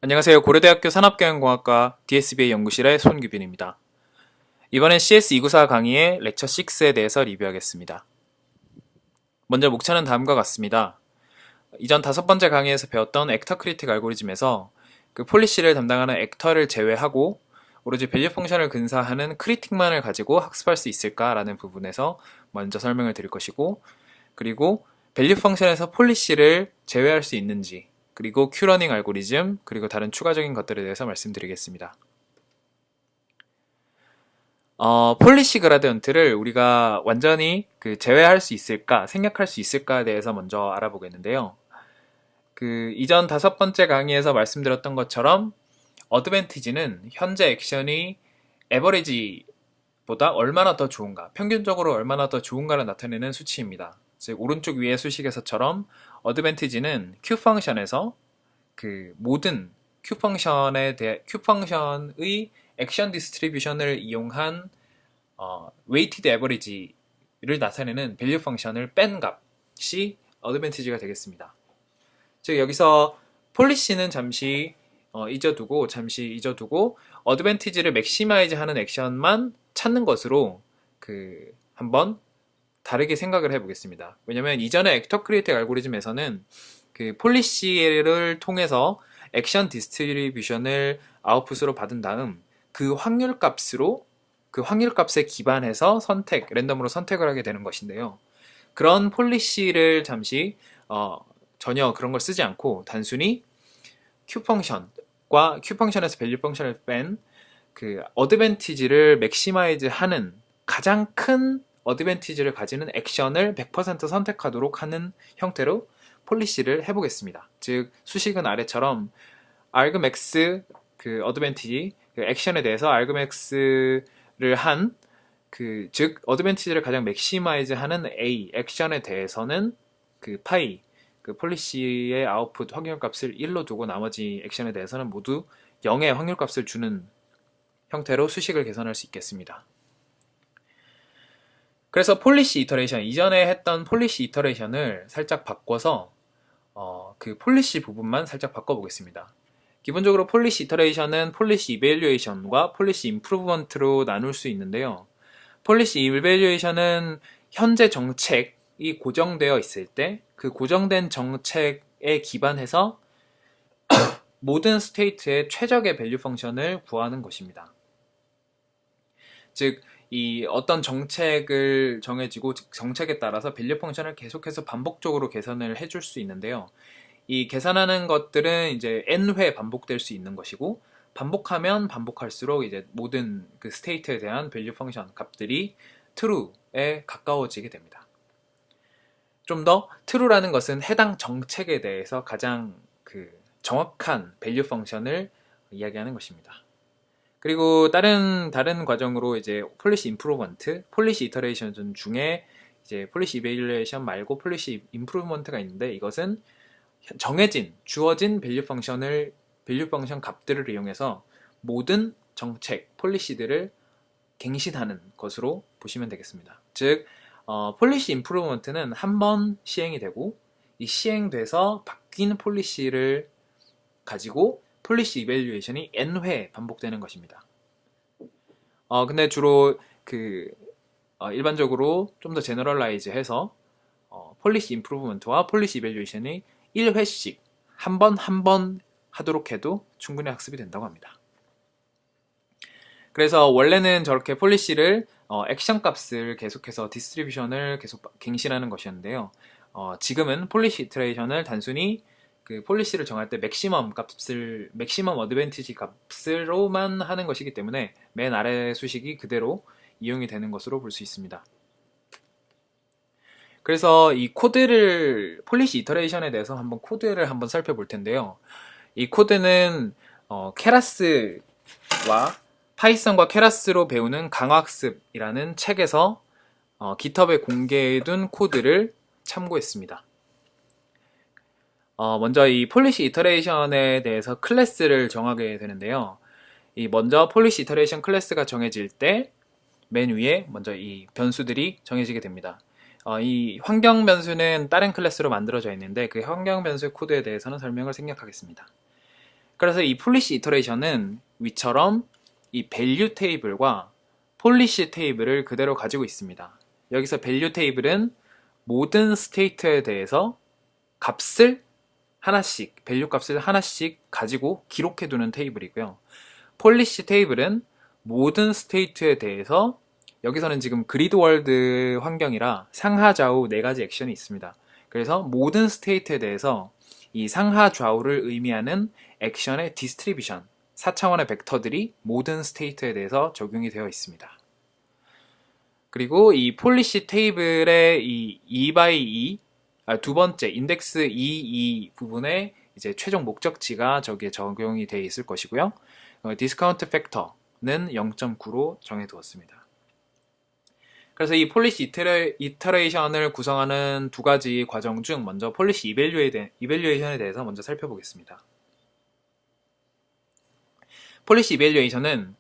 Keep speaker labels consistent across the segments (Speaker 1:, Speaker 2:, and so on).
Speaker 1: 안녕하세요. 고려대학교 산업경영공학과 DSBA 연구실의 손규빈입니다. 이번엔 CS294 강의의 렉처 6에 대해서 리뷰하겠습니다. 먼저 목차는 다음과 같습니다. 이전 5번째 강의에서 배웠던 액터 크리틱 알고리즘에서 그 폴리시를 담당하는 액터를 제외하고 오로지 밸류 펑션을 근사하는 크리틱만을 가지고 학습할 수 있을까라는 부분에서 먼저 설명을 드릴 것이고, 그리고 밸류 펑션에서 폴리시를 제외할 수 있는지, 그리고 큐러닝 알고리즘, 그리고 다른 추가적인 것들에 대해서 말씀드리겠습니다. 폴리시 그라디언트를 우리가 완전히 제외할 수 있을까, 생략할 수 있을까에 대해서 먼저 알아보겠는데요. 이전 5번째 강의에서 말씀드렸던 것처럼 어드밴티지는 현재 액션이 에버리지보다 얼마나 더 좋은가, 평균적으로 얼마나 더 좋은가를 나타내는 수치입니다. 즉 오른쪽 위의 수식에서처럼 어드밴티지는 Q 펑션에서 모든 Q 펑션의 액션 디스트리뷰션을 이용한 웨이티드 에버리지를 나타내는 밸류 펑션을 뺀 값이 어드밴티지가 되겠습니다. 즉 여기서 폴리시는 잠시 잊어두고 어드밴티지를 맥시마이즈 하는 액션만 찾는 것으로 한번 다르게 생각을 해보겠습니다. 왜냐면 이전에 액터 크리에이트 알고리즘에서는 폴리시를 통해서 액션 디스트리뷰션을 아웃풋으로 받은 다음 그 확률값에 기반해서 랜덤으로 선택을 하게 되는 것인데요. 그런 폴리시를 잠시 전혀 그런 걸 쓰지 않고 단순히 Q 펑션에서 밸류 펑션을 뺀 어드밴티지를 맥시마이즈 하는 가장 큰 어드밴티지를 가지는 액션을 100% 선택하도록 하는 형태로 폴리시를 해보겠습니다. 즉 수식은 아래처럼 argmax 어드밴티지 액션에 대해서 argmax를 한 즉 어드밴티지를 가장 맥시마이즈 하는 A 액션에 대해서는 파이 폴리시의 아웃풋 확률값을 1로 두고 나머지 액션에 대해서는 모두 0의 확률값을 주는 형태로 수식을 계산할 수 있겠습니다. 그래서 폴리시 이터레이션, 이전에 했던 폴리시 이터레이션을 살짝 바꿔서 폴리시 부분만 살짝 바꿔보겠습니다. 기본적으로 폴리시 이터레이션은 폴리시 이밸류에이션과 폴리시 임프루브먼트로 나눌 수 있는데요. 폴리시 이밸류에이션은 현재 정책이 고정되어 있을 때 그 고정된 정책에 기반해서 모든 스테이트의 최적의 밸류 펑션을 구하는 것입니다. 즉 이 어떤 정책을 정해지고 정책에 따라서 밸류 펑션을 계속해서 반복적으로 계산을 해줄 수 있는데요. 이 계산하는 것들은 이제 n회 반복될 수 있는 것이고, 반복하면 반복할수록 이제 모든 스테이트에 대한 밸류 펑션 값들이 true에 가까워지게 됩니다. 좀 더 true라는 것은 해당 정책에 대해서 가장 정확한 밸류 펑션을 이야기하는 것입니다. 그리고 다른 과정으로 이제 폴리시 임프루먼트, 폴리시 이터레이션 중에 이제 폴리시 이밸류에이션 말고 폴리시 임프루먼트가 있는데, 이것은 주어진 밸류 펑션 값들을 이용해서 모든 정책, 폴리시들을 갱신하는 것으로 보시면 되겠습니다. 즉, 폴리시 임프루먼트는 한 번 시행이 되고, 이 시행돼서 바뀐 폴리시를 가지고 폴리시 이밸류에이션이 n회 반복되는 것입니다. 근데 주로 일반적으로 좀 더 제너럴라이즈 해서 폴리시 임프루브먼트와 폴리시 이밸류에이션이 1회씩 한 번 하도록 해도 충분히 학습이 된다고 합니다. 그래서 원래는 저렇게 폴리시를 액션 값을 계속해서 디스트리뷰션을 계속 갱신하는 것이었는데요. 지금은 폴리시 이터레이션을 단순히 폴리시를 정할 때 맥시멈 어드밴티지 값으로만 하는 것이기 때문에 맨 아래 수식이 그대로 이용이 되는 것으로 볼 수 있습니다. 그래서 이 폴리시 이터레이션에 대해서 코드를 한번 살펴볼 텐데요. 이 코드는 케라스와 파이썬과 케라스로 배우는 강화학습이라는 책에서 GitHub에 공개해둔 코드를 참고했습니다. 먼저 이 폴리시 이터레이션에 대해서 클래스를 정하게 되는데요. 먼저 폴리시 이터레이션 클래스가 정해질 때 맨 위에 먼저 이 변수들이 정해지게 됩니다. 이 환경 변수는 다른 클래스로 만들어져 있는데 그 환경 변수의 코드에 대해서는 설명을 생략하겠습니다. 그래서 이 폴리시 이터레이션은 위처럼 이 밸류 테이블과 폴리시 테이블을 그대로 가지고 있습니다. 여기서 밸류 테이블은 모든 스테이트에 대해서 값을 하나씩, 밸류 값을 하나씩 가지고 기록해두는 테이블이고요. 폴리시 테이블은 모든 스테이트에 대해서, 여기서는 지금 그리드 월드 환경이라 상하 좌우 네 가지 액션이 있습니다. 그래서 모든 스테이트에 대해서 이 상하 좌우를 의미하는 액션의 디스트리뷰션, 4차원의 벡터들이 모든 스테이트에 대해서 적용이 되어 있습니다. 그리고 이 폴리시 테이블의 이 2x2, 두 번째 인덱스 2 부분에 이제 최종 목적치가 저기에 적용이 되어 있을 것이고요. 디스카운트 팩터는 0.9로 정해두었습니다. 그래서 이 폴리시 이터레이션을 구성하는 두 가지 과정 중 먼저 폴리시 이밸류에이션에 대해서 먼저 살펴보겠습니다. 폴리시 이밸류에이션은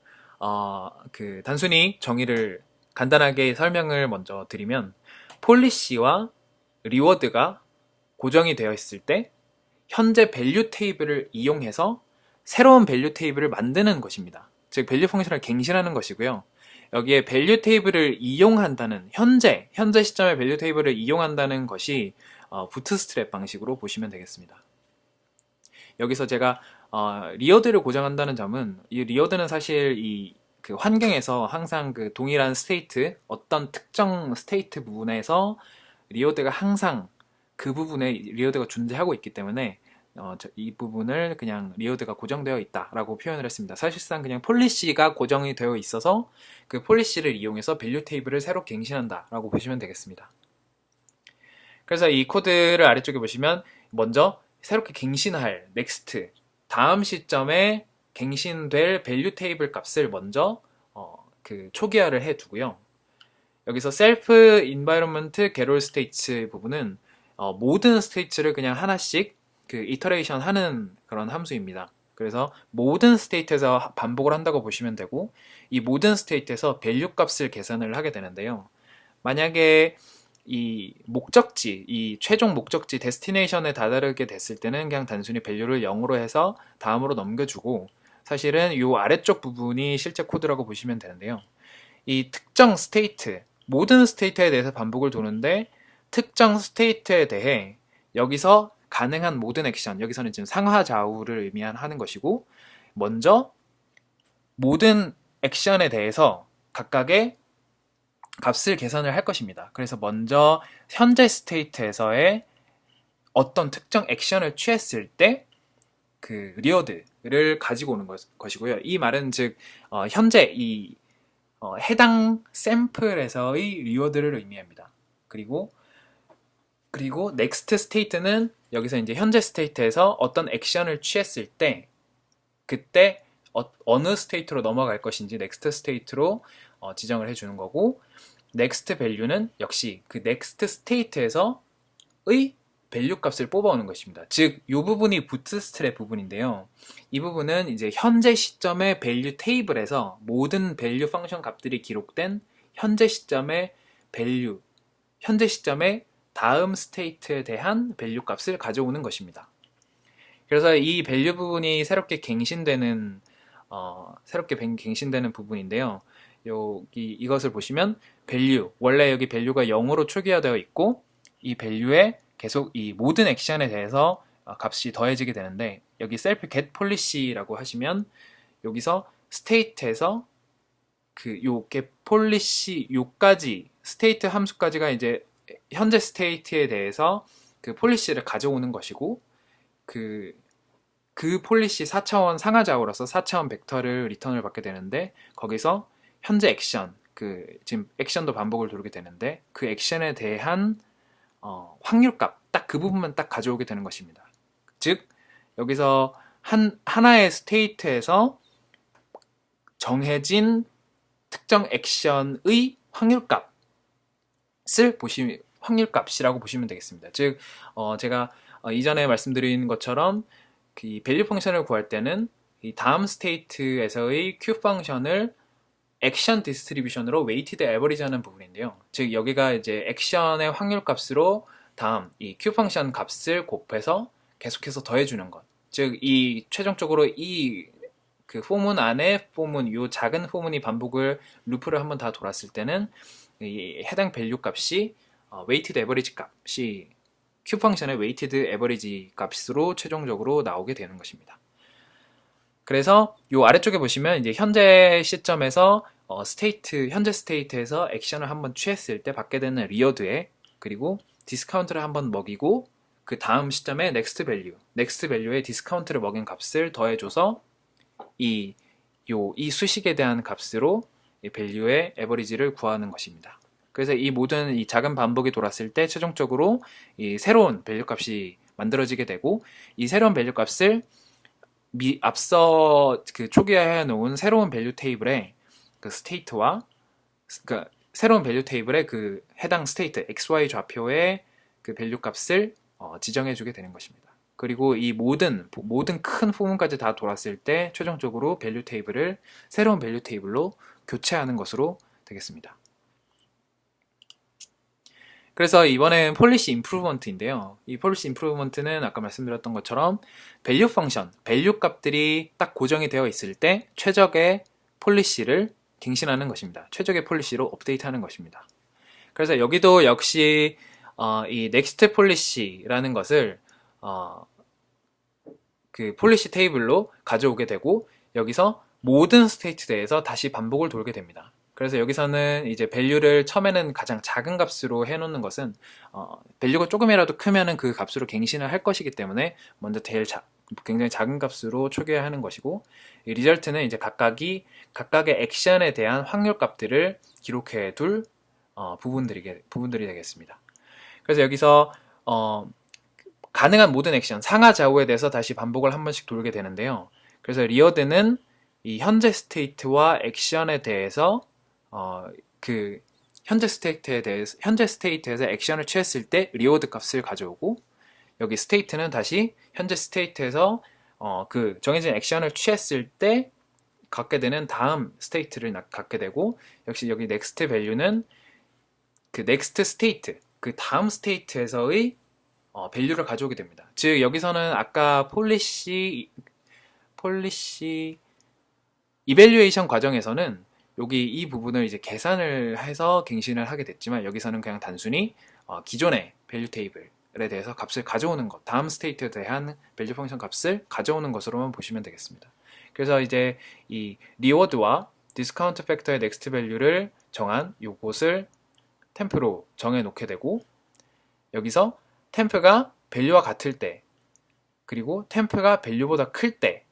Speaker 1: 단순히 정의를 간단하게 설명을 먼저 드리면, 폴리시와 리워드가 고정이 되어 있을 때 현재 밸류 테이블을 이용해서 새로운 밸류 테이블을 만드는 것입니다. 즉 밸류 펑션을 갱신하는 것이고요. 여기에 밸류 테이블을 이용한다는, 현재 시점의 밸류 테이블을 이용한다는 것이 부트스트랩 방식으로 보시면 되겠습니다. 여기서 제가 리워드를 고정한다는 점은, 이 리워드는 사실 그 환경에서 항상 그 동일한 스테이트, 어떤 특정 스테이트 부분에서 리워드가 항상 그 부분에 리워드가 존재하고 있기 때문에 이 부분을 그냥 리워드가 고정되어 있다라고 표현을 했습니다. 사실상 그냥 폴리시가 고정이 되어 있어서 그 폴리시를 이용해서 밸류 테이블을 새로 갱신한다라고 보시면 되겠습니다. 그래서 이 코드를 아래쪽에 보시면 먼저 새롭게 갱신할 next, 다음 시점에 갱신될 밸류 테이블 값을 먼저 초기화를 해 두고요. 여기서 self environment get all states 부분은 모든 스테이트를 그냥 하나씩 그 이터레이션 하는 그런 함수입니다. 그래서 모든 스테이트에서 반복을 한다고 보시면 되고, 이 모든 스테이트에서 밸류 값을 계산을 하게 되는데요. 만약에 이 목적지, 이 최종 목적지 데스티네이션에 다다르게 됐을 때는 그냥 단순히 밸류를 0으로 해서 다음으로 넘겨주고, 사실은 이 아래쪽 부분이 실제 코드라고 보시면 되는데요. 이 특정 스테이트, 모든 스테이트에 대해서 반복을 도는데, 특정 스테이트에 대해 여기서 가능한 모든 액션, 여기서는 지금 상하 좌우를 의미하는 것이고, 먼저 모든 액션에 대해서 각각의 값을 계산을 할 것입니다. 그래서 먼저 현재 스테이트에서의 어떤 특정 액션을 취했을 때 그 리워드를 가지고 오는 것이고요. 이 말은 즉 현재 해당 샘플에서의 리워드를 의미합니다. 그리고 next state는 여기서 이제 현재 스테이트에서 어떤 액션을 취했을 때 그때 어느 스테이트로 넘어갈 것인지 next state로 지정을 해주는 거고, next value는 역시 그 next state에서의 밸류 값을 뽑아오는 것입니다. 즉, 이 부분이 부트스트랩 부분인데요. 이 부분은 이제 현재 시점의 밸류 테이블에서 모든 밸류 펑션 값들이 기록된 현재 시점의 현재 시점의 다음 스테이트에 대한 밸류 값을 가져오는 것입니다. 그래서 이 밸류 부분이 새롭게 갱신되는 부분인데요. 이것을 보시면 밸류, 원래 여기 밸류가 0으로 초기화되어 있고, 이 밸류에 계속 이 모든 액션에 대해서 값이 더해지게 되는데, 여기 self get policy라고 하시면 여기서 스테이트에서 요 get policy 요까지 스테이트 함수까지가 이제 현재 스테이트에 대해서 그 폴리시를 가져오는 것이고, 그 폴리시 4차원 상하좌우로서 4차원 벡터를 리턴을 받게 되는데, 거기서 현재 액션, 지금 액션도 반복을 돌게 되는데, 그 액션에 대한 확률값, 딱 그 부분만 딱 가져오게 되는 것입니다. 즉, 여기서 하나의 스테이트에서 정해진 특정 액션의 확률값이라고 보시면 되겠습니다. 즉, 제가 이전에 말씀드린 것처럼 이 밸류 펑션을 구할 때는 이 다음 스테이트에서의 Q 펑션을 액션 디스트리뷰션으로 웨이티드 에버리지 하는 부분인데요. 즉, 여기가 이제 액션의 확률값으로 다음 이 Q 펑션 값을 곱해서 계속해서 더해주는 것. 즉 이 최종적으로 이 그 포문 안에 포문 요 작은 포문이 반복을 루프를 한번 다 돌았을 때는 이 해당 밸류 값이 웨이티드 에버리지 값이 q 펑션의 웨이티드 에버리지 값으로 최종적으로 나오게 되는 것입니다. 그래서 요 아래쪽에 보시면 이제 현재 시점에서 현재 스테이트에서 액션을 한번 취했을 때 받게 되는 리워드에 그리고 디스카운트를 한번 먹이고 그 다음 시점에 넥스트 밸류에 디스카운트를 먹인 값을 더해줘서 이 수식에 대한 값으로 이 밸류의 에버리지를 구하는 것입니다. 그래서 이 모든 이 작은 반복이 돌았을 때 최종적으로 이 새로운 밸류 값이 만들어지게 되고 이 새로운 밸류 값을 앞서 그 초기화해 놓은 새로운 밸류 테이블에 그 스테이트와 그 새로운 밸류 테이블에 그 해당 스테이트 XY 좌표의 그 밸류 값을 지정해 주게 되는 것입니다. 그리고 이 모든 큰 포문까지 다 돌았을 때 최종적으로 밸류 테이블을 새로운 밸류 테이블로 교체하는 것으로 되겠습니다. 그래서 이번엔 폴리시 임프루먼트인데요. 이 폴리시 임프루먼트는 아까 말씀드렸던 것처럼 밸류 펑션, 밸류 값들이 딱 고정이 되어 있을 때 최적의 폴리시를 갱신하는 것입니다. 최적의 폴리시로 업데이트하는 것입니다. 그래서 여기도 역시 이 넥스트 폴리시라는 것을 그 폴리시 테이블로 가져오게 되고 여기서 모든 스테이트에서 다시 반복을 돌게 됩니다. 그래서 여기서는 이제 밸류를 처음에는 가장 작은 값으로 해놓는 것은 밸류가 조금이라도 크면은 그 값으로 갱신을 할 것이기 때문에 먼저 굉장히 작은 값으로 초기화하는 것이고 이 리절트는 이제 각각의 액션에 대한 확률 값들을 기록해 둘 부분들이 되겠습니다. 그래서 여기서 가능한 모든 액션, 상하좌우에 대해서 다시 반복을 한 번씩 돌게 되는데요. 그래서 리워드는 이 현재 스테이트와 액션에 대해서 그 현재 스테이트에서 액션을 취했을 때 리워드 값을 가져오고 여기 스테이트는 다시 현재 스테이트에서 그 정해진 액션을 취했을 때 갖게 되는 다음 스테이트를 갖게 되고 역시 여기 넥스트 밸류는 그 넥스트 스테이트 그 다음 스테이트에서의 밸류를 가져오게 됩니다. 즉 여기서는 아까 폴리시 이밸류에이션 과정에서는 여기 이 부분을 이제 계산을 해서 갱신을 하게 됐지만 여기서는 그냥 단순히 기존의 밸류 테이블에 대해서 값을 가져오는 것, 다음 스테이트에 대한 밸류 펑션 값을 가져오는 것으로만 보시면 되겠습니다. 그래서 이제 이 리워드와 디스카운트 팩터의 넥스트 밸류를 정한 요것을 템프로 정해 놓게 되고 여기서 템프가 밸류와 같을 때 그리고 템프가 밸류보다 클 때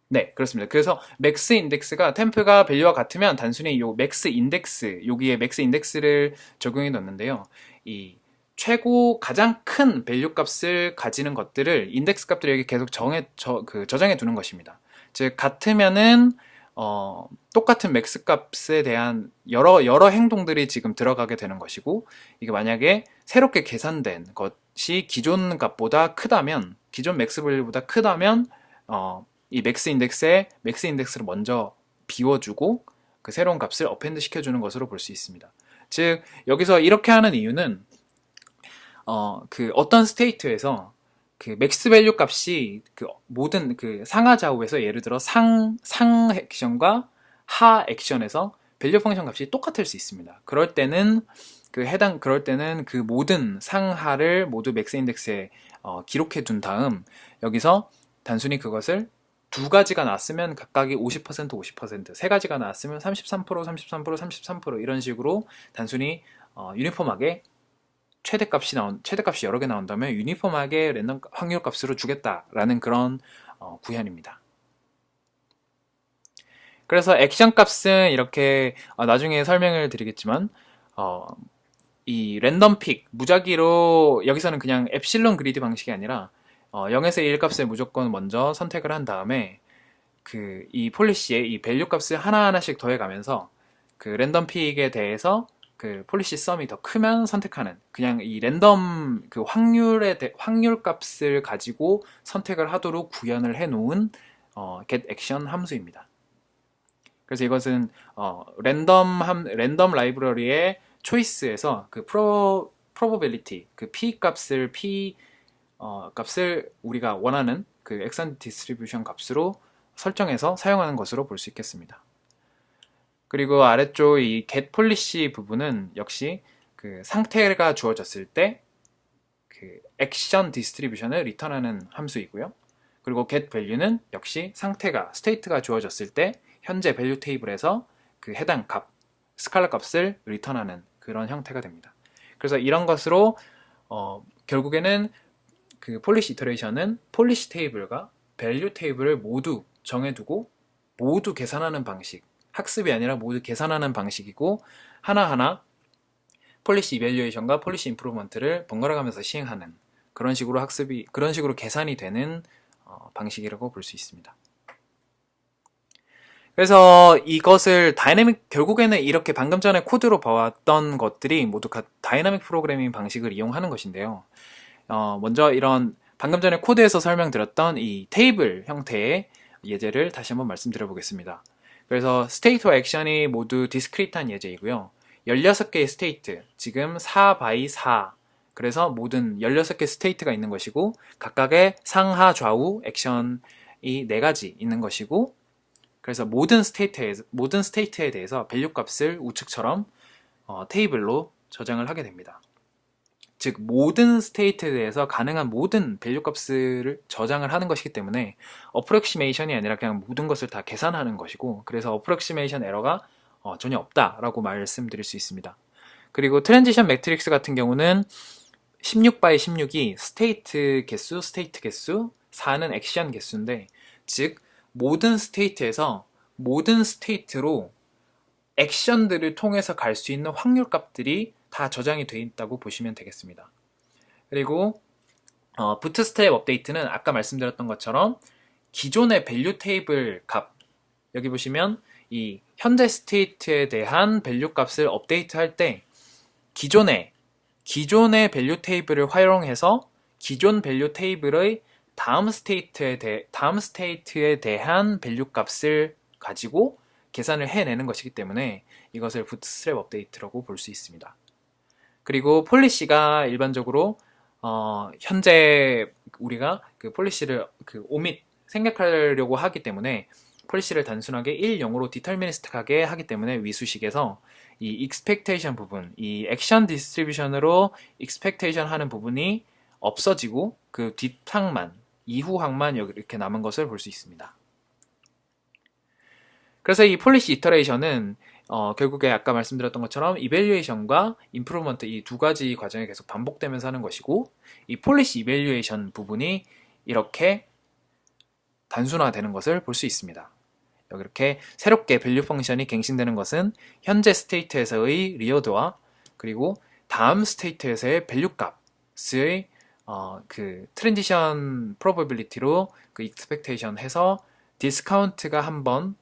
Speaker 1: 네, 그렇습니다. 그래서 맥스 인덱스가 템프가 밸류와 같으면 단순히 요 맥스 인덱스, 여기에 맥스 인덱스를 적용해 놨는데요. 이 가장 큰 밸류 값을 가지는 것들을 인덱스 값들을 여기 계속 저장해 두는 것입니다. 즉 같으면은 똑같은 맥스 값에 대한 여러 행동들이 지금 들어가게 되는 것이고 이게 만약에 새롭게 계산된 것이 기존 값보다 크다면 기존 맥스 밸류보다 크다면 이 맥스 인덱스를 먼저 비워주고 그 새로운 값을 어펜드 시켜주는 것으로 볼 수 있습니다. 즉 여기서 이렇게 하는 이유는 그 어떤 스테이트에서 그 맥스 밸류 값이 그 모든 그 상하 좌우에서 예를 들어 상 액션과 하 액션에서 밸류 펑션 값이 똑같을 수 있습니다. 그럴 때는 그 모든 상하를 모두 맥스 인덱스에 기록해 둔 다음 여기서 단순히 그것을 두 가지가 나왔으면 각각이 50%, 50%, 세 가지가 나왔으면 33%, 33%, 33% 이런 식으로 단순히 유니폼하게 최대값이 여러 개 나온다면 유니폼하게 랜덤 확률 값으로 주겠다라는 그런 구현입니다. 그래서 액션 값은 이렇게 나중에 설명을 드리겠지만 이 랜덤 픽 무작위로 여기서는 그냥 엡실론 그리드 방식이 아니라 0에서 1 값을 무조건 먼저 선택을 한 다음에 이 폴리시에 이 밸류 값을 하나하나씩 더해가면서 그 랜덤 픽에 대해서 그 폴리시 썸이 더 크면 선택하는 그냥 이 랜덤 그 확률 값을 가지고 선택을 하도록 구현을 해 놓은 get action 함수입니다. 그래서 이것은 랜덤 라이브러리의 초이스에서 그 probability 그 p 값을 우리가 원하는 그 엑선 디스트리뷰션 값으로 설정해서 사용하는 것으로 볼 수 있겠습니다. 그리고 아래쪽 이 get policy 부분은 역시 그 상태가 주어졌을 때 그 액션 디스트리뷰션을 리턴하는 함수이고요. 그리고 get value는 역시 상태가 state가 주어졌을 때 현재 밸류 테이블에서 그 해당 값 스칼라 값을 리턴하는 그런 형태가 됩니다. 그래서 이런 것으로 결국에는 그 폴리시 이터레이션은 폴리시 테이블과 밸류 테이블을 모두 정해두고 모두 계산하는 방식, 학습이 아니라 모두 계산하는 방식이고 하나하나 폴리시 이밸류에이션과 폴리시 임프루먼트를 번갈아 가면서 시행하는 그런 식으로 계산이 되는 방식이라고 볼 수 있습니다. 그래서 이것을 결국에는 이렇게 방금 전에 코드로 봐왔던 것들이 모두 다이나믹 프로그래밍 방식을 이용하는 것인데요. 먼저 이런 방금 전에 코드에서 설명드렸던 이 테이블 형태의 예제를 다시 한번 말씀드려 보겠습니다. 그래서 스테이트와 액션이 모두 디스크리트한 예제이고요. 16개의 스테이트, 지금 4 by 4, 그래서 모든 16개 스테이트가 있는 것이고 각각의 상하 좌우 액션이 4가지 있는 것이고 그래서 모든 스테이트에 대해서 밸류 값을 우측처럼 테이블로 저장을 하게 됩니다. 즉 모든 스테이트에 대해서 가능한 모든 밸류 값을 저장을 하는 것이기 때문에 어프록시메이션이 아니라 그냥 모든 것을 다 계산하는 것이고 그래서 어프록시메이션 에러가 전혀 없다라고 말씀드릴 수 있습니다. 그리고 트랜지션 매트릭스 같은 경우는 16 by 16이 스테이트 개수, 4는 액션 개수인데 즉 모든 스테이트에서 모든 스테이트로 액션들을 통해서 갈 수 있는 확률 값들이 다 저장이 되어 있다고 보시면 되겠습니다. 그리고 부트스트랩 업데이트는 아까 말씀드렸던 것처럼 기존의 밸류 테이블 값 여기 보시면 이 현재 스테이트에 대한 밸류 값을 업데이트할 때 기존의 밸류 테이블을 활용해서 기존 밸류 테이블의 다음 스테이트에 대한 밸류 값을 가지고 계산을 해내는 것이기 때문에 이것을 부트스트랩 업데이트라고 볼 수 있습니다. 그리고 폴리시가 일반적으로 현재 우리가 그 폴리시를 오밋 생략하려고 하기 때문에 폴리시를 단순하게 1, 0으로 디터미니스틱하게 하기 때문에 위수식에서 이 expectation 부분, 이 액션 디스트리뷰션으로 expectation 하는 부분이 없어지고 그 이후 항만 이렇게 남은 것을 볼 수 있습니다. 그래서 이 폴리시 이터레이션은 결국에 아까 말씀드렸던 것처럼 이밸류에이션과 임프루먼트 이 두 가지 과정이 계속 반복되면서 하는 것이고 이 폴리시 이밸류에이션 부분이 이렇게 단순화되는 것을 볼 수 있습니다. 여기 이렇게 새롭게 밸류 펑션이 갱신되는 것은 현재 스테이트에서의 리어드와 그리고 다음 스테이트에서의 밸류 값의 그 트랜지션 프로버빌리티로 그 익스펙테이션 해서 디스카운트가 한번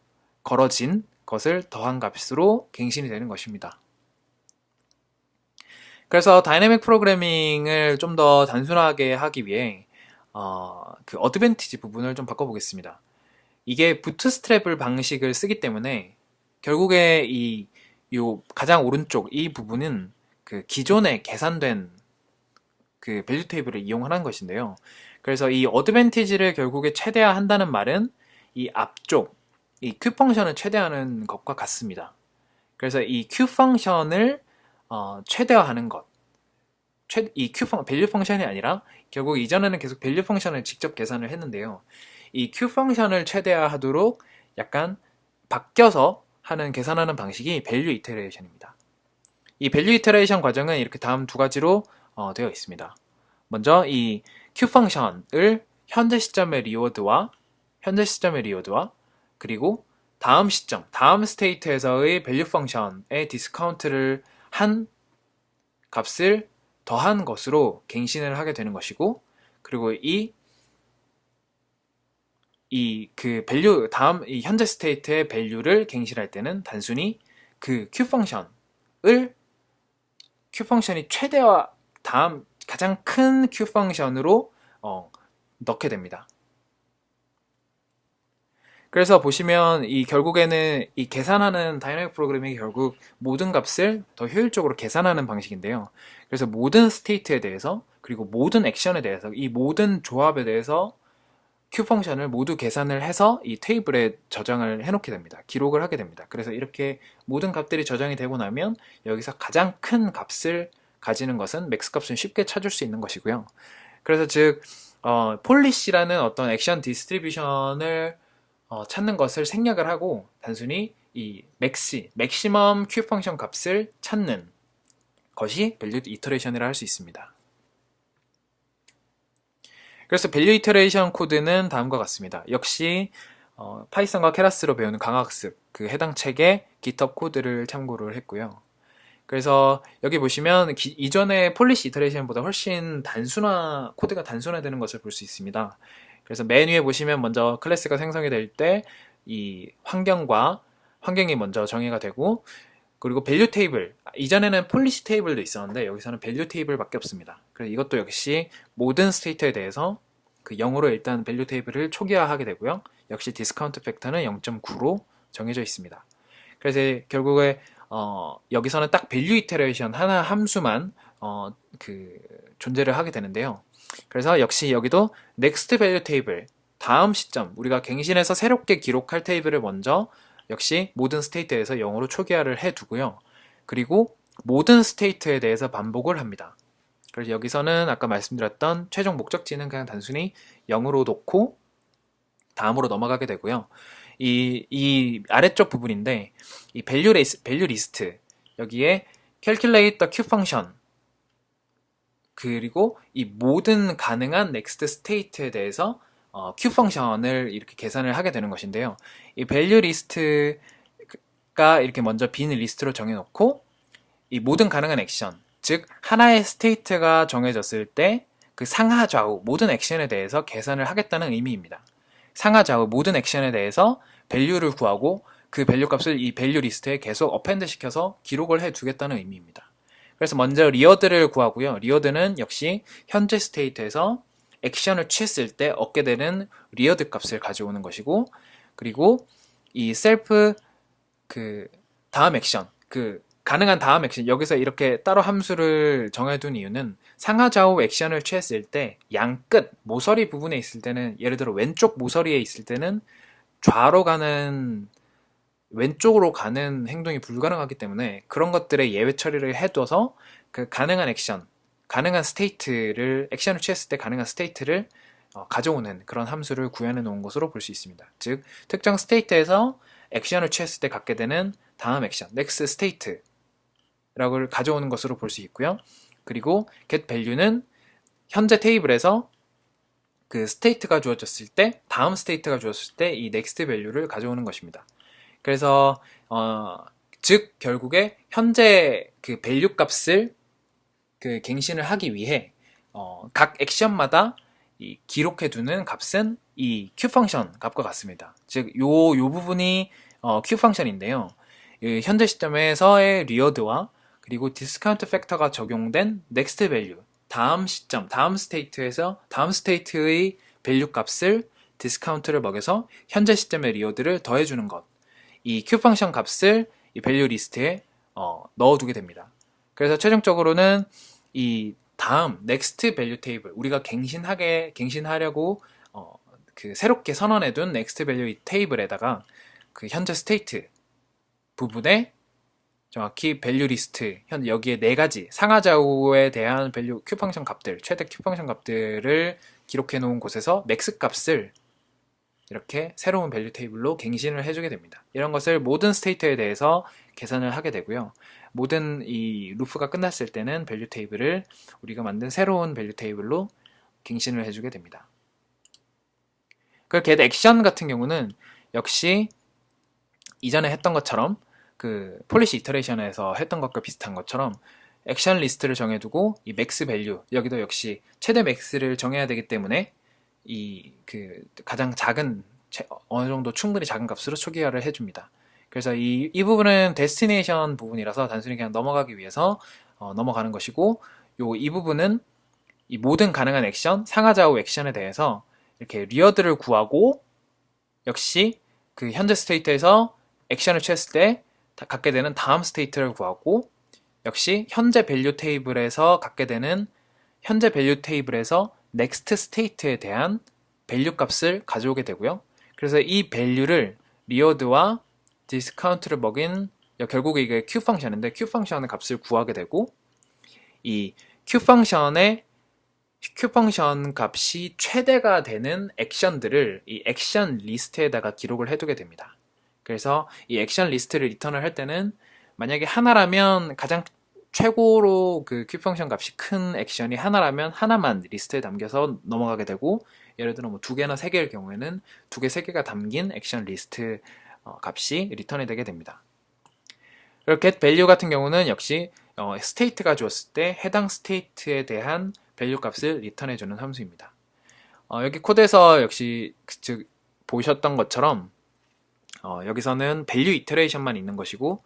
Speaker 1: 걸어진 것을 더한 값으로 갱신이 되는 것입니다. 그래서 다이내믹 프로그래밍을 좀 더 단순하게 하기 위해 그 어드밴티지 부분을 좀 바꿔보겠습니다. 이게 부트스트랩을 방식을 쓰기 때문에 결국에 요 가장 오른쪽 이 부분은 그 기존에 계산된 그 밸류 테이블을 이용하는 것인데요. 그래서 이 어드밴티지를 결국에 최대화한다는 말은 이 앞쪽 이 Q 펑션을 최대화하는 것과 같습니다. 그래서 이 Q 펑션을 최대화하는 것, 이 밸류 펑션이 아니라 결국 이전에는 계속 밸류 펑션을 직접 계산을 했는데요. 이 Q 펑션을 최대화하도록 약간 바뀌어서 계산하는 방식이 밸류 이터레이션입니다. 이 밸류 이터레이션 과정은 이렇게 다음 두 가지로 되어 있습니다. 먼저 이 Q 펑션을 현재 시점의 리워드와 그리고 다음 스테이트에서의 밸류 펑션의 디스카운트를 한 값을 더한 것으로 갱신을 하게 되는 것이고 그리고 이 현재 스테이트의 밸류를 갱신할 때는 단순히 그 Q 펑션이 최대화 다음 가장 큰 Q 펑션으로 넣게 됩니다. 그래서 보시면 이 결국에는 이 계산하는 다이내믹 프로그래밍이 결국 모든 값을 더 효율적으로 계산하는 방식인데요. 그래서 모든 스테이트에 대해서 그리고 모든 액션에 대해서 이 모든 조합에 대해서 q 펑션을 모두 계산을 해서 이 테이블에 저장을 해놓게 됩니다. 기록을 하게 됩니다. 그래서 이렇게 모든 값들이 저장이 되고 나면 여기서 가장 큰 값을 가지는 것은 맥스 값은 쉽게 찾을 수 있는 것이고요. 그래서 즉 폴리시라는 어떤 액션 디스트리뷰션을 찾는 것을 생략을 하고 단순히 이 맥시멈 q 펑션 값을 찾는 것이 밸류 이터레이션이라 할 수 있습니다. 그래서 밸류 이터레이션 코드는 다음과 같습니다. 역시 파이썬과 케라스로 배우는 강화학습 그 해당 책의 GitHub 코드를 참고를 했고요. 그래서 여기 보시면 이전의 폴리시 이터레이션보다 훨씬 코드가 단순화되는 것을 볼 수 있습니다. 그래서 맨 위에 보시면 먼저 클래스가 생성이 될 때 이 환경이 먼저 정의가 되고, 그리고 밸류 테이블, 이전에는 폴리시 테이블도 있었는데 여기서는 밸류 테이블밖에 없습니다. 그래서 이것도 역시 모든 스테이트에 대해서 그 0으로 일단 밸류 테이블을 초기화하게 되고요. 역시 디스카운트 팩터는 0.9로 정해져 있습니다. 그래서 결국에 여기서는 딱 밸류 이터레이션 하나 함수만 존재를 하게 되는데요. 그래서 역시 여기도 next value table, 다음 시점, 우리가 갱신해서 새롭게 기록할 테이블을 먼저 역시 모든 스테이트에서 0으로 초기화를 해두고요. 그리고 모든 스테이트에 대해서 반복을 합니다. 그래서 여기서는 아까 말씀드렸던 최종 목적지는 그냥 단순히 0으로 놓고 다음으로 넘어가게 되고요. 이 아래쪽 부분인데 이 value list 여기에 calculate the q function 그리고 이 모든 가능한 next state에 대해서 q 펑션을 이렇게 계산을 하게 되는 것인데요. 이 value list가 이렇게 먼저 빈 리스트로 정해놓고 이 모든 가능한 액션, 즉 하나의 스테이트가 정해졌을 때 그 상하 좌우 모든 액션에 대해서 계산을 하겠다는 의미입니다. 상하 좌우 모든 액션에 대해서 밸류를 구하고 그 밸류 값을 이 밸류 리스트에 계속 어펜드 시켜서 기록을 해두겠다는 의미입니다. 그래서 먼저 리어드를 구하고요. 리어드는 역시 현재 스테이트에서 액션을 취했을 때 얻게 되는 리어드 값을 가져오는 것이고, 그리고 이 셀프 다음 액션, 가능한 다음 액션, 여기서 이렇게 따로 함수를 정해둔 이유는 상하 좌우 액션을 취했을 때 양 끝 모서리 부분에 있을 때는, 예를 들어 왼쪽 모서리에 있을 때는 왼쪽으로 가는 행동이 불가능하기 때문에 그런 것들의 예외 처리를 해둬서 그 가능한 스테이트를, 액션을 취했을 때 가능한 스테이트를 가져오는 그런 함수를 구현해 놓은 것으로 볼 수 있습니다. 즉 특정 스테이트에서 액션을 취했을 때 갖게 되는 다음 액션, next state라고 가져오는 것으로 볼 수 있고요. 그리고 get value는 현재 테이블에서 그 스테이트가 주어졌을 때, 다음 스테이트가 주어졌을 때 이 next value를 가져오는 것입니다. 그래서 즉 결국에 현재 그 밸류 값을 갱신을 하기 위해 각 액션마다 기록해두는 값은 이 q 펑션 값과 같습니다. 즉 요 부분이 q 펑션인데요. 현재 시점에서의 리어드와 그리고 디스카운트 팩터가 적용된 next value, 다음 시점, 다음 스테이트의 밸류 값을 디스카운트를 먹여서 현재 시점의 리어드를 더해주는 것, 이 q 펑션 값을 이 밸류 리스트에 넣어두게 됩니다. 그래서 최종적으로는 이 다음 next value table, 우리가 갱신하려고 새롭게 선언해둔 next value 테이블에다가 그 현재 스테이트 부분에 정확히 밸류 리스트, 여기에 4가지 상하 좌우에 대한 밸류 q 펑션 값들, 최대 q 펑션 값들을 기록해 놓은 곳에서 맥스 값을 이렇게 새로운 밸류 테이블로 갱신을 해주게 됩니다. 이런 것을 모든 스테이트에 대해서 계산을 하게 되고요. 모든 이 루프가 끝났을 때는 밸류 테이블을 우리가 만든 새로운 밸류 테이블로 갱신을 해주게 됩니다. 그 get 액션 같은 경우는 역시 이전에 했던 것처럼 그 폴리시 이터레이션에서 했던 것과 비슷한 것처럼 액션 리스트를 정해두고 이 맥스 밸류, 여기도 역시 최대 맥스를 정해야 되기 때문에 가장 작은, 어느 정도 충분히 작은 값으로 초기화를 해줍니다. 그래서 이 부분은 데스티네이션 부분이라서 단순히 그냥 넘어가기 위해서 넘어가는 것이고, 이 부분은 이 모든 가능한 액션, 상하 좌우 액션에 대해서 이렇게 리어드를 구하고 역시 그 현재 스테이트에서 액션을 취했을 때 갖게 되는 다음 스테이트를 구하고, 역시 현재 밸류 테이블에서 갖게 되는 현재 밸류 테이블에서 넥스트 스테이트에 대한 밸류 값을 가져오게 되고요. 그래서 이 밸류를 리워드와 디스카운트를 먹인, 결국에 이게 Q 펑션인데 Q 펑션의 값을 구하게 되고, 이 Q 펑션 값이 최대가 되는 액션들을 이 액션 리스트에다가 기록을 해두게 됩니다. 그래서 이 액션 리스트를 리턴을 할 때는 만약에 하나라면 가장 최고로 그 Q 펑션 값이 큰 액션이 하나라면 하나만 리스트에 담겨서 넘어가게 되고, 예를 들어 뭐 두 개나 세 개일 경우에는 두 개, 세 개가 담긴 액션 리스트 값이 리턴이 되게 됩니다. 그리고 get value 같은 경우는 역시 스테이트가 주었을 때 해당 스테이트에 대한 밸류 값을 리턴해주는 함수입니다. 여기 코드에서 역시 즉 보셨던 것처럼 여기서는 밸류 이터레이션만 있는 것이고,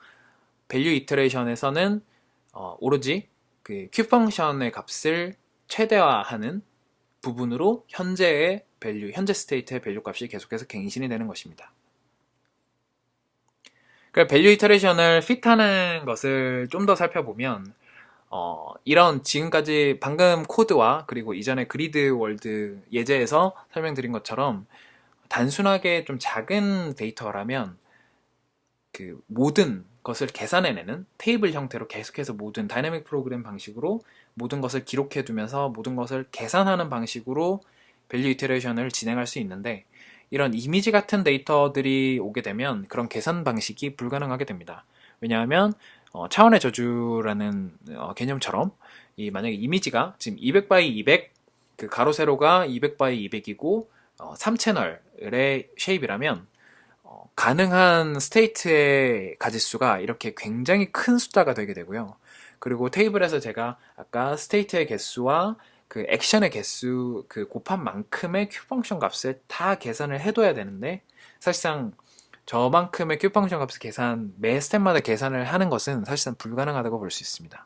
Speaker 1: 밸류 이터레이션에서는 오로지 그 Q 펑션의 값을 최대화하는 부분으로 현재의 밸류, 현재 스테이트의 밸류 값이 계속해서 갱신이 되는 것입니다. 그래서 밸류 이터레이션을 핏하는 것을 좀 더 살펴보면 이런 지금까지 방금 코드와 그리고 이전에 그리드 월드 예제에서 설명드린 것처럼 단순하게 좀 작은 데이터라면 그 모든 것을 계산해내는 테이블 형태로 계속해서 모든 다이내믹 프로그램 방식으로 모든 것을 기록해 두면서 모든 것을 계산하는 방식으로 밸류 이터레이션을 진행할 수 있는데, 이런 이미지 같은 데이터들이 오게 되면 그런 계산 방식이 불가능하게 됩니다. 왜냐하면 차원의 저주라는 개념처럼 만약에 이미지가 지금 200 by 200 그 가로 세로가 200 by 200이고 3채널의 쉐입이라면 가능한 스테이트의 가짓수가 이렇게 굉장히 큰 숫자가 되게 되고요. 그리고 테이블에서 제가 아까 스테이트의 개수와 그 액션의 개수 그 곱한 만큼의 Q 펑션 값을 다 계산을 해둬야 되는데, 사실상 저만큼의 Q 펑션 값을 매 스텝마다 계산을 하는 것은 사실상 불가능하다고 볼 수 있습니다.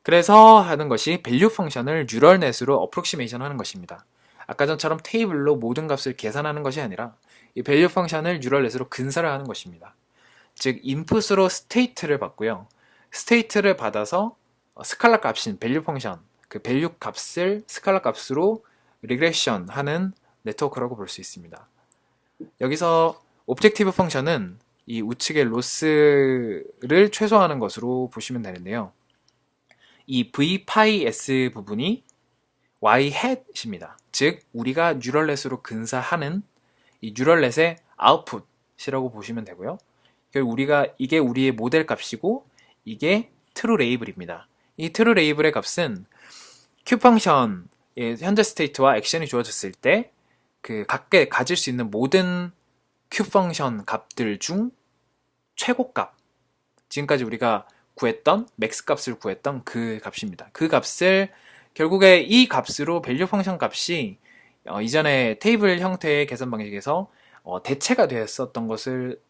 Speaker 1: 그래서 하는 것이 밸류 펑션을 뉴럴넷으로 어프록시메이션 하는 것입니다. 아까 전처럼 테이블로 모든 값을 계산하는 것이 아니라 이 밸류 펑션을 뉴럴넷으로 근사를 하는 것입니다. 즉 인풋으로 스테이트를 받고요. 스테이트를 받아서 스칼라 값인 밸류 펑션, 그 밸류 값을 스칼라 값으로 리그레션 하는 네트워크라고 볼 수 있습니다. 여기서 오브젝티브 펑션은 이 우측의 로스를 최소화하는 것으로 보시면 되는데요. 이 v-s 부분이 y hat입니다. 즉 우리가 뉴럴넷으로 근사하는 이 뉴럴넷의 아웃풋이라고 보시면 되고요. 이게 우리의 모델 값이고 이게 트루 레이블입니다. 이 트루 레이블의 값은 Q 펑션의 현재 스테이트와 액션이 주어졌을 때 그 각각 가질 수 있는 모든 Q 펑션 값들 중 최고값, 지금까지 우리가 구했던 맥스 값을 구했던 그 값입니다. 그 값을 결국에 이 값으로 밸류 펑션 값이 이전에 테이블 형태의 계산 방식에서 대체가 되었었던 것을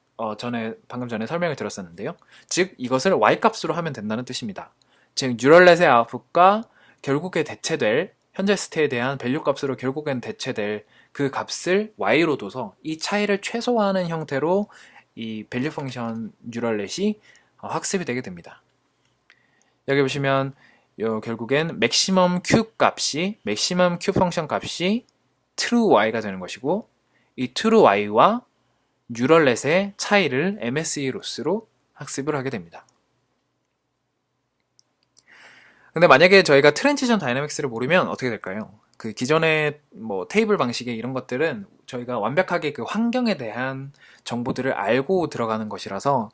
Speaker 1: 방금 전에 설명을 드렸었는데요. 즉 이것을 y 값으로 하면 된다는 뜻입니다. 즉 뉴럴넷의 아웃풋과 결국에 대체될 현재 스테이트에 대한 밸류 값으로 결국엔 대체될 그 값을 y로 둬서 이 차이를 최소화하는 형태로 이 밸류 펑션 뉴럴넷이 학습이 되게 됩니다. 여기 보시면 결국엔 맥시멈 Q 펑션 값이 true y가 되는 것이고, 이 true y와 뉴럴넷의 차이를 MSE 로스로 학습을 하게 됩니다. 근데 만약에 저희가 트랜지션 다이내믹스를 모르면 어떻게 될까요? 그 기존의 뭐 테이블 방식의 이런 것들은 저희가 완벽하게 그 환경에 대한 정보들을 알고 들어가는 것이라서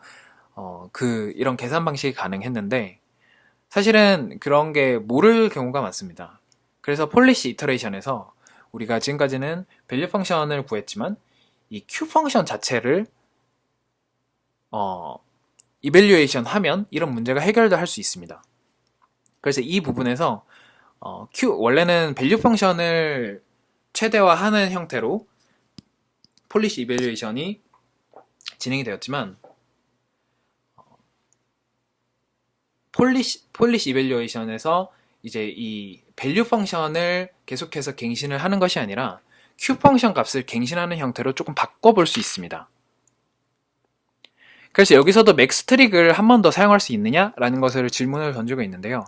Speaker 1: 이런 계산 방식이 가능했는데, 사실은 그런 게 모를 경우가 많습니다. 그래서 폴리시 이터레이션에서 우리가 지금까지는 밸류 펑션을 구했지만 이 Q 펑션 자체를 이밸류에이션 하면 이런 문제가 해결도 할 수 있습니다. 그래서 이 부분에서 원래는 밸류 펑션을 최대화하는 형태로 폴리시 이밸류에이션이 진행이 되었지만, 폴리시 이밸류에이션에서 이제 이 밸류 펑션을 계속해서 갱신을 하는 것이 아니라 Q 펑션 값을 갱신하는 형태로 조금 바꿔볼 수 있습니다. 그래서 여기서도 맥스 트릭을 한 번 더 사용할 수 있느냐라는 것을 질문을 던지고 있는데요.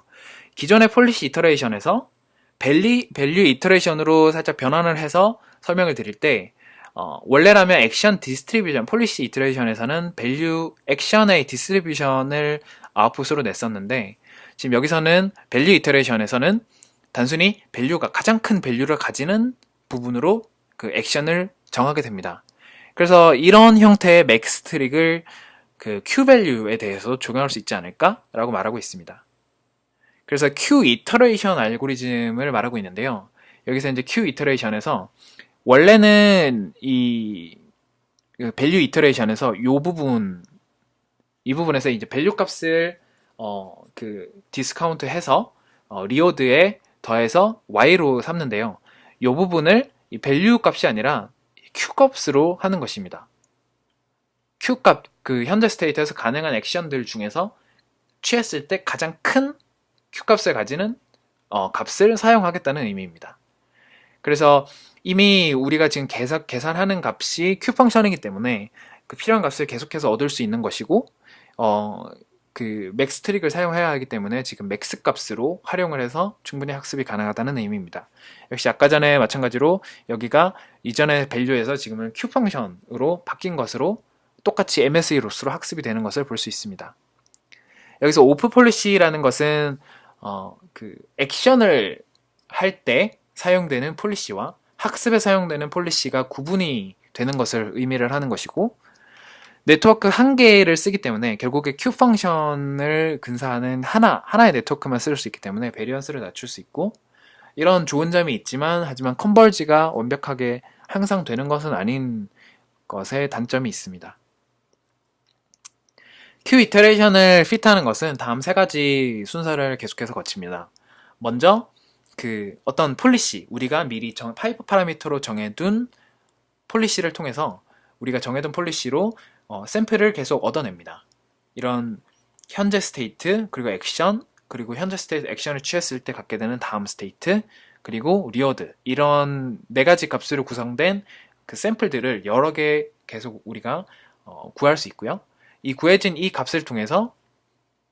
Speaker 1: 기존의 폴리시 이터레이션에서 밸류 이터레이션으로 살짝 변환을 해서 설명을 드릴 때 원래라면 액션 디스트리뷰션, 폴리시 이터레이션에서는 밸류 액션의 디스트리뷰션을 아웃풋으로 냈었는데 지금 여기서는 밸류 이터레이션에서는 단순히 밸류가 가장 큰 밸류를 가지는 부분으로 그 액션을 정하게 됩니다. 그래서 이런 형태의 맥스 트릭을 그 Q 밸류에 대해서 적용할 수 있지 않을까라고 말하고 있습니다. 그래서 Q 이터레이션 알고리즘을 말하고 있는데요. 여기서 이제 Q 이터레이션에서 원래는 이 밸류 이터레이션에서 이 부분에서 이제 밸류 값을 그 디스카운트 해서 리오드에 더해서 y로 삼는데요. 이 부분을 이 밸류 값이 아니라 q 값으로 하는 것입니다. q 값, 그 현재 스테이트에서 가능한 액션들 중에서 취했을 때 가장 큰 q 값을 가지는 값을 사용하겠다는 의미입니다. 그래서 이미 우리가 지금 계산하는 값이 q 펑션이기 때문에 그 필요한 값을 계속해서 얻을 수 있는 것이고 그 맥스 트릭을 사용해야 하기 때문에 지금 맥스 값으로 활용을 해서 충분히 학습이 가능하다는 의미입니다. 역시 아까 전에 마찬가지로 여기가 이전의 밸류에서 지금은 q 펑션으로 바뀐 것으로 똑같이 MSE 로스로 학습이 되는 것을 볼 수 있습니다. 여기서 오프 폴리시라는 것은 그 액션을 할 때 사용되는 폴리시와 학습에 사용되는 폴리시가 구분이 되는 것을 의미를 하는 것이고 네트워크 한 개를 쓰기 때문에 결국에 Q 펑션을 근사하는 하나의 네트워크만 쓸 수 있기 때문에 베리언스를 낮출 수 있고 이런 좋은 점이 있지만 하지만 컨버지가 완벽하게 항상 되는 것은 아닌 것에 단점이 있습니다. Q 이터레이션을 핏하는 것은 다음 세 가지 순서를 계속해서 거칩니다. 먼저 그 어떤 폴리시, 우리가 미리 파이프 파라미터로 정해둔 폴리시를 통해서 우리가 정해둔 폴리시로 샘플을 계속 얻어냅니다. 이런 현재 스테이트, 그리고 액션, 그리고 현재 스테이트 액션을 취했을 때 갖게 되는 다음 스테이트, 그리고 리워드, 이런 네 가지 값으로 구성된 그 샘플들을 여러 개 계속 우리가 구할 수 있고요. 이 구해진 이 값을 통해서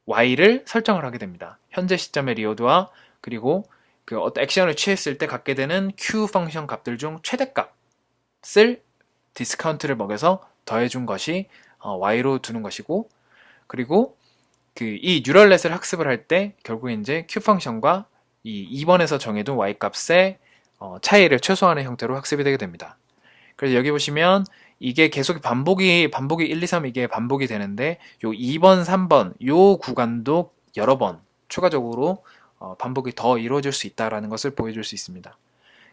Speaker 1: y를 설정을 하게 됩니다. 현재 시점의 리워드와 그리고 그 어떤 액션을 취했을 때 갖게 되는 q 펑션 값들 중 최대값을 디스카운트를 먹여서 더해준 것이 y로 두는 것이고, 그리고 이 뉴럴넷을 학습을 할 때 결국 이제 q 펑션과 이 2번에서 정해둔 y 값의 차이를 최소화하는 형태로 학습이 되게 됩니다. 그래서 여기 보시면 이게 계속 반복이 1, 2, 3 이게 반복이 되는데 요 2번, 3번 요 구간도 여러 번 추가적으로 반복이 더 이루어질 수 있다라는 것을 보여줄 수 있습니다.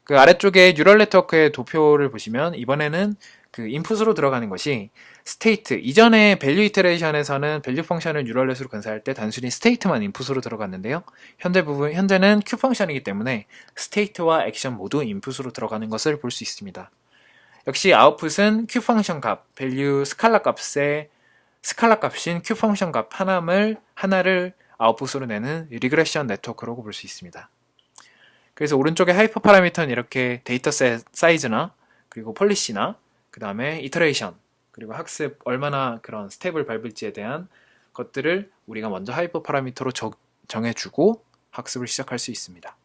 Speaker 1: 그 아래쪽에 뉴럴 네트워크의 도표를 보시면 이번에는 그 인풋으로 들어가는 것이 스테이트, 이전에 밸류 이터레이션에서는 밸류 펑션을 뉴럴넷으로 근사할 때 단순히 스테이트만 인풋으로 들어갔는데요. 현재는 q 펑션이기 때문에 스테이트와 액션 모두 인풋으로 들어가는 것을 볼 수 있습니다. 역시 아웃풋은 q 펑션 값, 밸류 스칼라 값인 q 펑션 값 하나를 아웃풋으로 내는 리그레션 네트워크라고 볼 수 있습니다. 그래서 오른쪽에 하이퍼 파라미터는 이렇게 데이터셋 사이즈나 그리고 폴리시나 그 다음에 이터레이션 그리고 학습 얼마나 그런 스텝을 밟을지에 대한 것들을 우리가 먼저 하이퍼 파라미터로 정해주고 학습을 시작할 수 있습니다.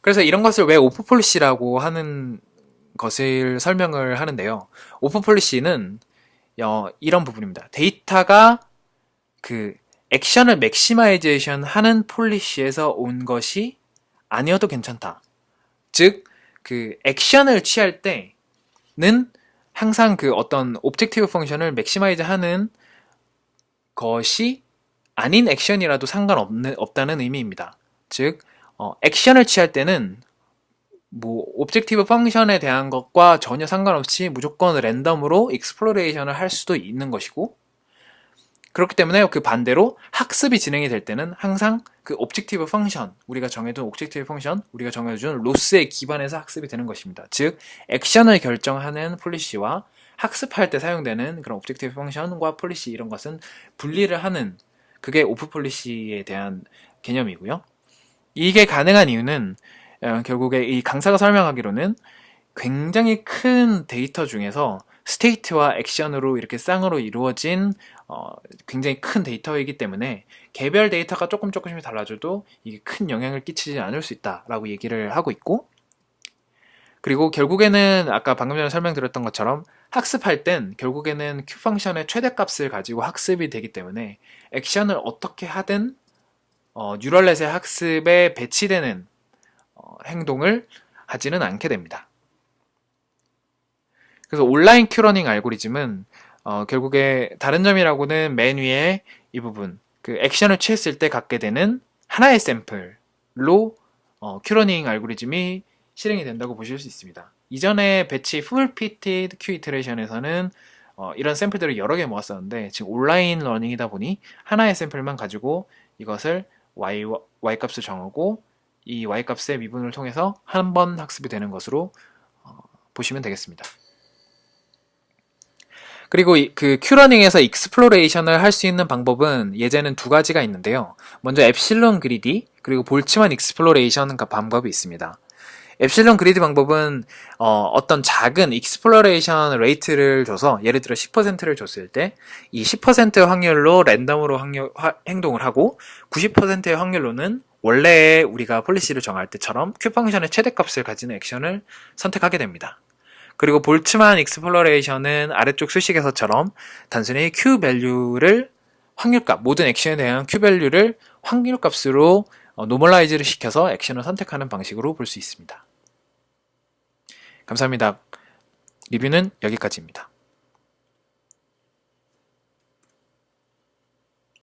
Speaker 1: 그래서 이런 것을 왜 오프 폴리시라고 하는 것을 설명을 하는데요. 오프 폴리시는 이런 부분입니다. 데이터가 그 액션을 맥시마이제이션 하는 폴리시에서 온 것이 아니어도 괜찮다. 즉, 그 액션을 취할 때는 항상 그 어떤 오브젝티브 펑션을 맥시마이즈 하는 것이 아닌 액션이라도 상관없다는 의미입니다. 즉, 액션을 취할 때는 뭐 오브젝티브 펑션에 대한 것과 전혀 상관없이 무조건 랜덤으로 익스플로레이션을 할 수도 있는 것이고, 그렇기 때문에 그 반대로 학습이 진행이 될 때는 항상 그 오브젝티브 펑션, 우리가 정해둔 오브젝티브 펑션, 우리가 정해준 로스에 기반해서 학습이 되는 것입니다. 즉, 액션을 결정하는 폴리시와 학습할 때 사용되는 그런 오브젝티브 펑션과 폴리시 이런 것은 분리를 하는 그게 오프 폴리시에 대한 개념이고요. 이게 가능한 이유는 결국에 이 강사가 설명하기로는 굉장히 큰 데이터 중에서 스테이트와 액션으로 이렇게 쌍으로 이루어진 굉장히 큰 데이터이기 때문에 개별 데이터가 조금씩 달라져도 이게 큰 영향을 끼치지 않을 수 있다라고 얘기를 하고 있고, 그리고 결국에는 아까 방금 전에 설명드렸던 것처럼 학습할 땐 결국에는 Q 펑션의 최대값을 가지고 학습이 되기 때문에 액션을 어떻게 하든 뉴럴넷의 학습에 배치되는 행동을 하지는 않게 됩니다. 그래서 온라인 큐러닝 알고리즘은 결국에 다른 점이라고는 맨 위에 이 부분, 그 액션을 취했을 때 갖게 되는 하나의 샘플로 큐러닝 알고리즘이 실행이 된다고 보실 수 있습니다. 이전에 배치 풀 피티드 큐 이터레이션에서는 이런 샘플들을 여러 개 모았었는데 지금 온라인 러닝이다 보니 하나의 샘플만 가지고 이것을 y 값을 정하고 이 y 값의 미분을 통해서 한 번 학습이 되는 것으로 보시면 되겠습니다. 그리고 그 큐러닝에서 익스플로레이션을 할 수 있는 방법은 예제는 두 가지가 있는데요. 먼저 엡실론 그리디 그리고 볼츠만 익스플로레이션 방법이 있습니다. 엡실론 그리디 방법은 어떤 작은 익스플로레이션 레이트를 줘서 예를 들어 10%를 줬을 때 이 10% 확률로 랜덤으로 행동을 하고 90%의 확률로는 원래 우리가 폴리시를 정할 때처럼 큐 펑션의 최대값을 가지는 액션을 선택하게 됩니다. 그리고 볼츠만 익스플로레이션은 아래쪽 수식에서처럼 단순히 Q 밸류를 확률값, 모든 액션에 대한 Q 밸류를 확률값으로 노멀라이즈를 시켜서 액션을 선택하는 방식으로 볼 수 있습니다. 감사합니다. 리뷰는 여기까지입니다.